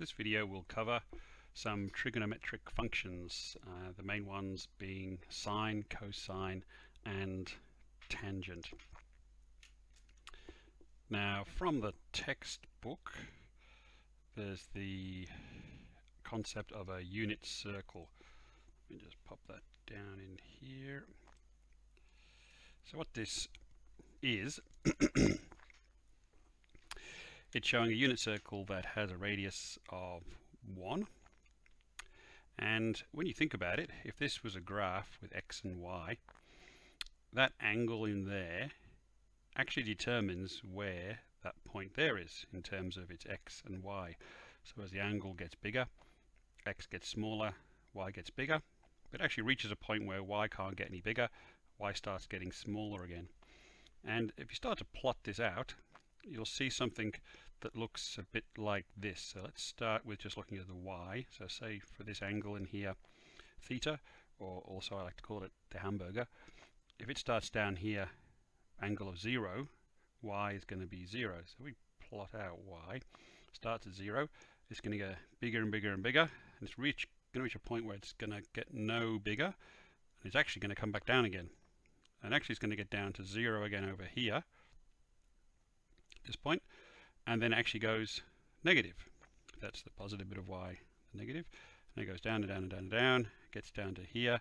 This video will cover some trigonometric functions, the main ones being sine, cosine, and tangent. Now, from the textbook, there's the concept of a unit circle. Let me just pop that down in here. So what this is, it's showing a unit circle that has a radius of 1. And when you think about it, if this was a graph with x and y, that angle in there actually determines where that point there is in terms of its x and y. So as the angle gets bigger, x gets smaller, y gets bigger. But it actually reaches a point where y can't get any bigger, y starts getting smaller again. And if you start to plot this out, you'll see something that looks a bit like this. So let's start with just looking at the y. So say for this angle in here, theta, or also I like to call it the hamburger, if it starts down here, angle of 0, y is going to be 0. So we plot out y, starts at 0, it's going to get bigger and bigger and bigger, and it's going to reach a point where it's going to get no bigger, and it's actually going to come back down again. And actually it's going to get down to 0 again over here, at this point, and then it actually goes negative. That's the positive bit of y, the negative. And it goes down and down and down and down, gets down to here,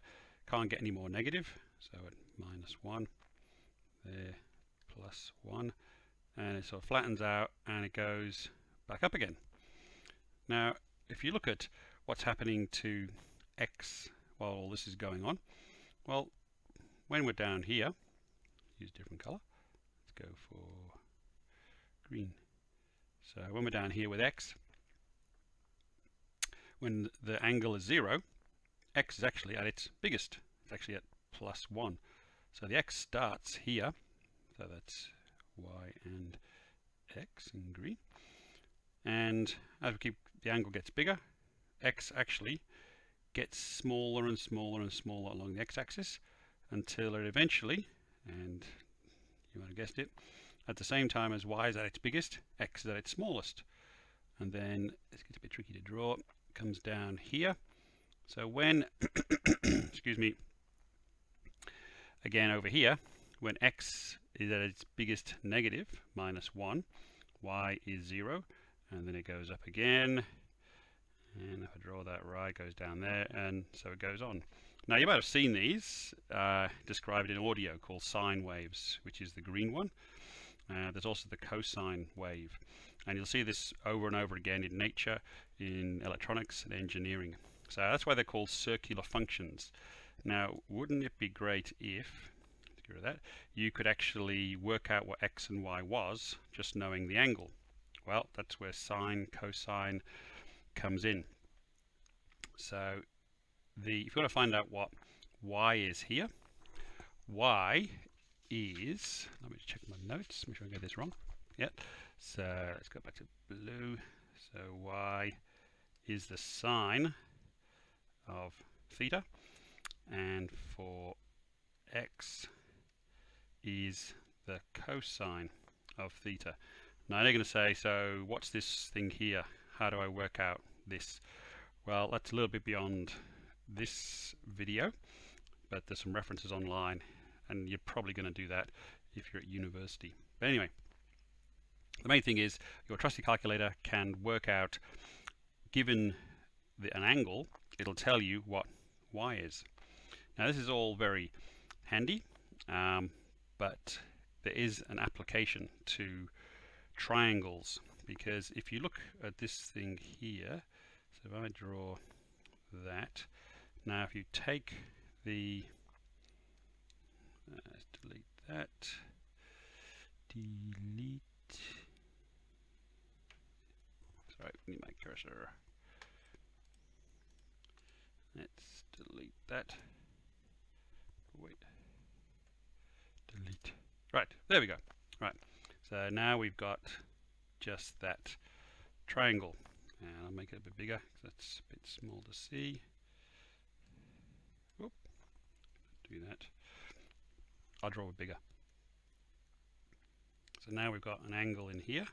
can't get any more negative, so at -1, there, +1, and it sort of flattens out and it goes back up again. Now, if you look at what's happening to x while all this is going on, well, when we're down here, use a different color, let's go for green. So when we're down here with x, when the angle is 0, x is actually at its biggest. It's actually at +1. So the x starts here, so that's y and x in green. And as we keep, the angle gets bigger, x actually gets smaller and smaller and smaller along the x-axis until it eventually, and you might have guessed it, at the same time as y is at its biggest, x is at its smallest. And then it gets a bit tricky to draw, it comes down here. So when, excuse me, again over here, when x is at its biggest negative, -1, y is 0, and then it goes up again, and if I draw that right, it goes down there, and so it goes on. Now you might have seen these described in audio called sine waves, which is the green one. There's also the cosine wave, and you'll see this over and over again in nature, in electronics and engineering. So that's why they're called circular functions. Now, wouldn't it be great if, to get rid of that, you could actually work out what x and y was just knowing the angle? Well, that's where sine, cosine comes in. So if you want to find out what y is here, y is, let me check my notes, make sure I get this wrong. Yep. So let's go back to blue. So y is the sine of theta, and for x is the cosine of theta. Now they're going to say, so what's this thing here? How do I work out this? Well, that's a little bit beyond this video, but there's some references online, and you're probably going to do that if you're at university. But anyway, the main thing is your trusty calculator can work out, given an angle, it'll tell you what y is. Now this is all very handy, but there is an application to triangles, because if you look at this thing here, so if I draw that, now if you take the, let's delete that, delete, sorry, I need my cursor, let's delete that, wait, delete, right, there we go, right, so now we've got just that triangle, and I'll make it a bit bigger because that's a bit small to see. Whoop, do that, I'll draw it bigger. So now we've got an angle in here,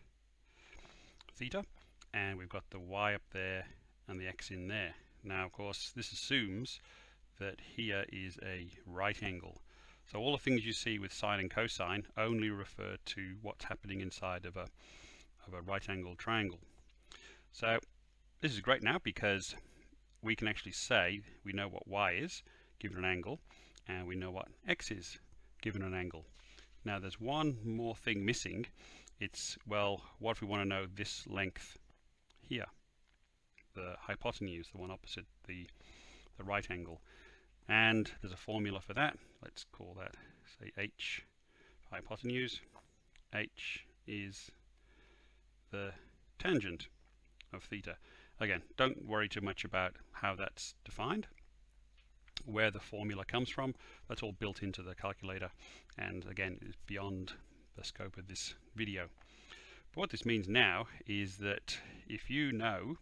theta, and we've got the y up there and the x in there. Now, of course, this assumes that here is a right angle. So all the things you see with sine and cosine only refer to what's happening inside of a right angled triangle. So this is great now because we can actually say we know what y is given an angle, and we know what x is given an angle. Now there's one more thing missing. It's, well, what if we want to know this length here, the hypotenuse, the one opposite the right angle? And there's a formula for that. Let's call that, say, h for hypotenuse. H is the tangent of theta. Again, don't worry too much about how that's defined, where the formula comes from. That's all built into the calculator, and again, is beyond the scope of this video. But what this means now is that if you know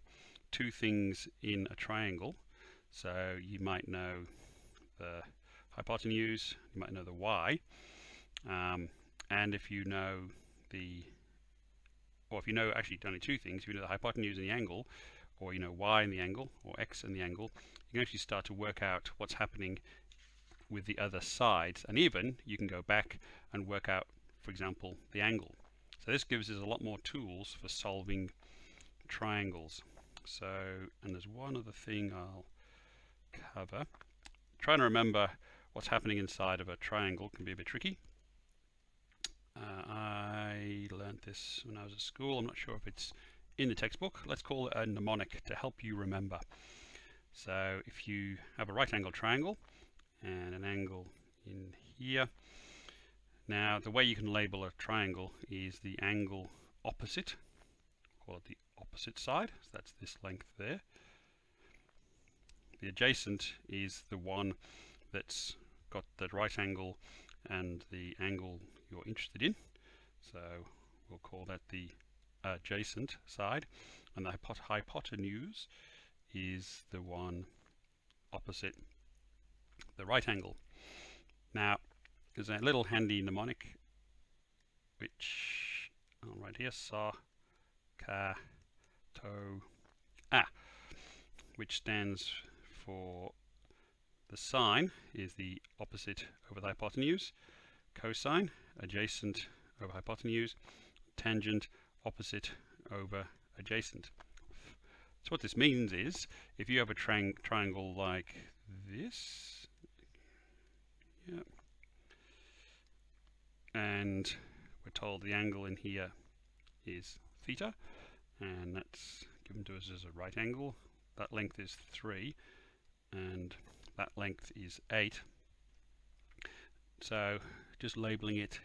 two things in a triangle, so you might know the hypotenuse, you might know the y, and if you know if you know actually only two things, if you know the hypotenuse and the angle, or you know y and the angle, or x and the angle, you can actually start to work out what's happening with the other sides, and even you can go back and work out, for example, the angle. So this gives us a lot more tools for solving triangles. So, and there's one other thing I'll cover. Trying to remember what's happening inside of a triangle can be a bit tricky. I learned this when I was at school. I'm not sure if it's in the textbook. Let's call it a mnemonic to help you remember. So if you have a right angle triangle and an angle in here, now the way you can label a triangle is the angle opposite, call it the opposite side, so that's this length there. The adjacent is the one that's got the right angle and the angle you're interested in, so we'll call that the adjacent side, and the hypotenuse is the one opposite the right angle. Now there's a little handy mnemonic which I'll write here, sa, ka, to, a, which stands for the sine is the opposite over the hypotenuse, cosine adjacent over hypotenuse, tangent opposite over adjacent. So what this means is if you have a triangle like this, and we're told the angle in here is theta, and that's given to us as a right angle, that length is 3 and that length is 8. So just labeling it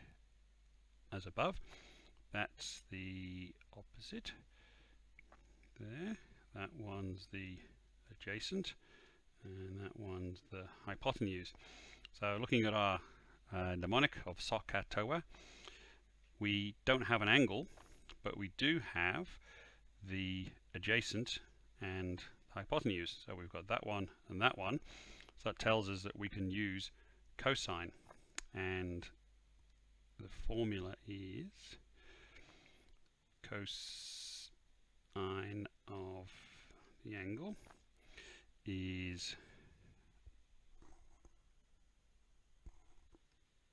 as above, that's the opposite there, that one's the adjacent, and that one's the hypotenuse. So looking at our mnemonic of SOHCAHTOA, we don't have an angle, but we do have the adjacent and hypotenuse. So we've got that one and that one. So that tells us that we can use cosine, and the formula is cosine of the angle is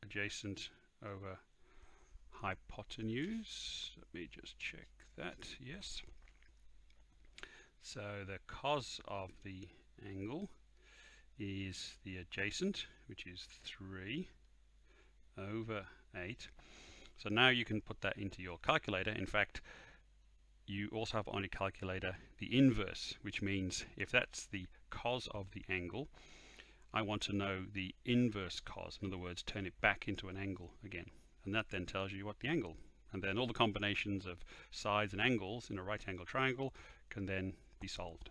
adjacent over hypotenuse. Let me just check that. Yes. So the cos of the angle is the adjacent, which is 3 over 8. So now you can put that into your calculator. In fact, you also have on your calculator the inverse, which means if that's the cos of the angle, I want to know the inverse cos. In other words, turn it back into an angle again. And that then tells you what the angle. And then all the combinations of sides and angles in a right angle triangle can then be solved.